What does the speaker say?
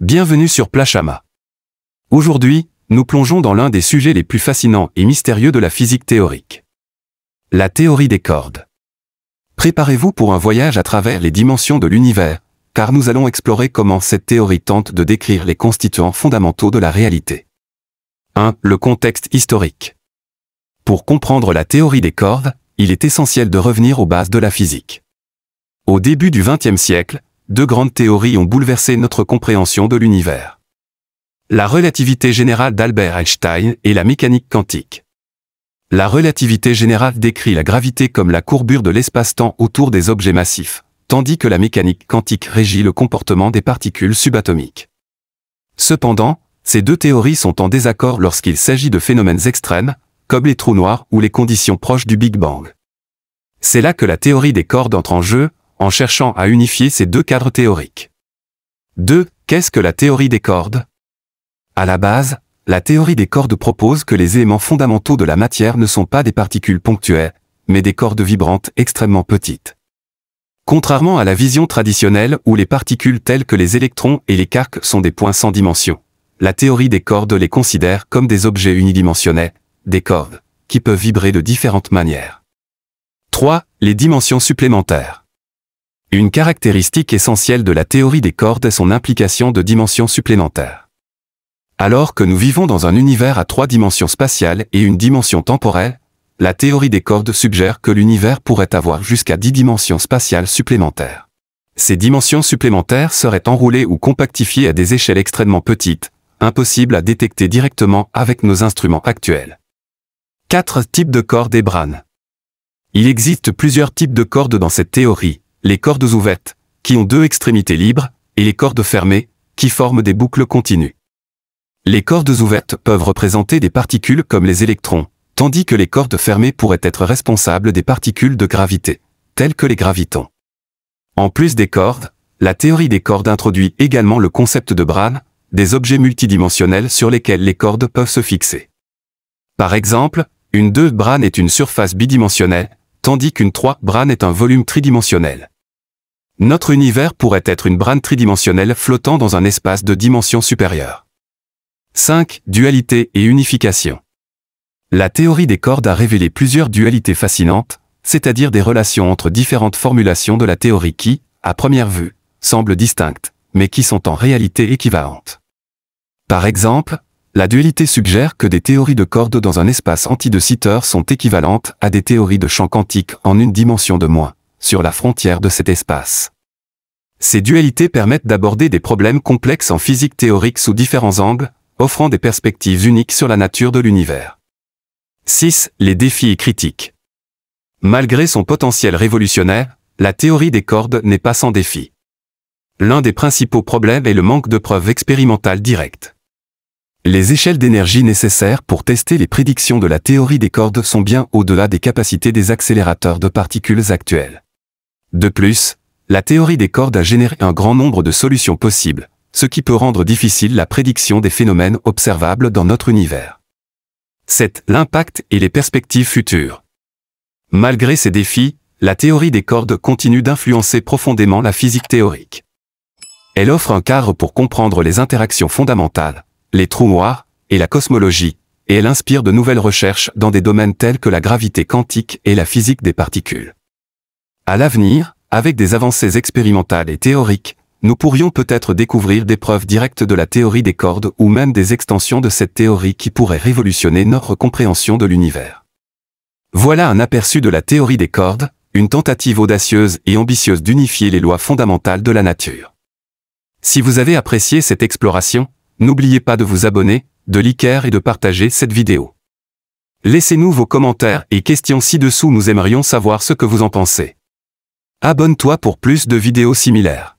Bienvenue sur Plachama. Aujourd'hui, nous plongeons dans l'un des sujets les plus fascinants et mystérieux de la physique théorique. La théorie des cordes. Préparez-vous pour un voyage à travers les dimensions de l'univers, car nous allons explorer comment cette théorie tente de décrire les constituants fondamentaux de la réalité. 1. Le contexte historique. Pour comprendre la théorie des cordes, il est essentiel de revenir aux bases de la physique. Au début du XXe siècle, deux grandes théories ont bouleversé notre compréhension de l'univers. La relativité générale d'Albert Einstein et la mécanique quantique. La relativité générale décrit la gravité comme la courbure de l'espace-temps autour des objets massifs, tandis que la mécanique quantique régit le comportement des particules subatomiques. Cependant, ces deux théories sont en désaccord lorsqu'il s'agit de phénomènes extrêmes, comme les trous noirs ou les conditions proches du Big Bang. C'est là que la théorie des cordes entre en jeu, en cherchant à unifier ces deux cadres théoriques. 2. Qu'est-ce que la théorie des cordes? À la base, la théorie des cordes propose que les éléments fondamentaux de la matière ne sont pas des particules ponctuelles, mais des cordes vibrantes extrêmement petites. Contrairement à la vision traditionnelle où les particules telles que les électrons et les quarks sont des points sans dimension, la théorie des cordes les considère comme des objets unidimensionnels, des cordes, qui peuvent vibrer de différentes manières. 3. Les dimensions supplémentaires. Une caractéristique essentielle de la théorie des cordes est son implication de dimensions supplémentaires. Alors que nous vivons dans un univers à 3 dimensions spatiales et une dimension temporelle, la théorie des cordes suggère que l'univers pourrait avoir jusqu'à 10 dimensions spatiales supplémentaires. Ces dimensions supplémentaires seraient enroulées ou compactifiées à des échelles extrêmement petites, impossibles à détecter directement avec nos instruments actuels. 4 types de cordes et branes. Il existe plusieurs types de cordes dans cette théorie. Les cordes ouvertes, qui ont 2 extrémités libres, et les cordes fermées, qui forment des boucles continues. Les cordes ouvertes peuvent représenter des particules comme les électrons, tandis que les cordes fermées pourraient être responsables des particules de gravité, telles que les gravitons. En plus des cordes, la théorie des cordes introduit également le concept de brane, des objets multidimensionnels sur lesquels les cordes peuvent se fixer. Par exemple, une 2 brane est une surface bidimensionnelle, tandis qu'une 3 brane est un volume tridimensionnel. Notre univers pourrait être une brane tridimensionnelle flottant dans un espace de dimension supérieure. 5. Dualité et unification. La théorie des cordes a révélé plusieurs dualités fascinantes, c'est-à-dire des relations entre différentes formulations de la théorie qui, à première vue, semblent distinctes, mais qui sont en réalité équivalentes. Par exemple, la dualité suggère que des théories de cordes dans un espace anti de Sitter sont équivalentes à des théories de champ quantique en une dimension de moins, sur la frontière de cet espace. Ces dualités permettent d'aborder des problèmes complexes en physique théorique sous différents angles, offrant des perspectives uniques sur la nature de l'univers. 6. Les défis et critiques. Malgré son potentiel révolutionnaire, la théorie des cordes n'est pas sans défi. L'un des principaux problèmes est le manque de preuves expérimentales directes. Les échelles d'énergie nécessaires pour tester les prédictions de la théorie des cordes sont bien au-delà des capacités des accélérateurs de particules actuels. De plus, la théorie des cordes a généré un grand nombre de solutions possibles, ce qui peut rendre difficile la prédiction des phénomènes observables dans notre univers. 7. L'impact et les perspectives futures. Malgré ces défis, la théorie des cordes continue d'influencer profondément la physique théorique. Elle offre un cadre pour comprendre les interactions fondamentales, les trous noirs, et la cosmologie, et elle inspire de nouvelles recherches dans des domaines tels que la gravité quantique et la physique des particules. À l'avenir, avec des avancées expérimentales et théoriques, nous pourrions peut-être découvrir des preuves directes de la théorie des cordes ou même des extensions de cette théorie qui pourraient révolutionner notre compréhension de l'univers. Voilà un aperçu de la théorie des cordes, une tentative audacieuse et ambitieuse d'unifier les lois fondamentales de la nature. Si vous avez apprécié cette exploration, n'oubliez pas de vous abonner, de liker et de partager cette vidéo. Laissez-nous vos commentaires et questions ci-dessous, nous aimerions savoir ce que vous en pensez. Abonne-toi pour plus de vidéos similaires.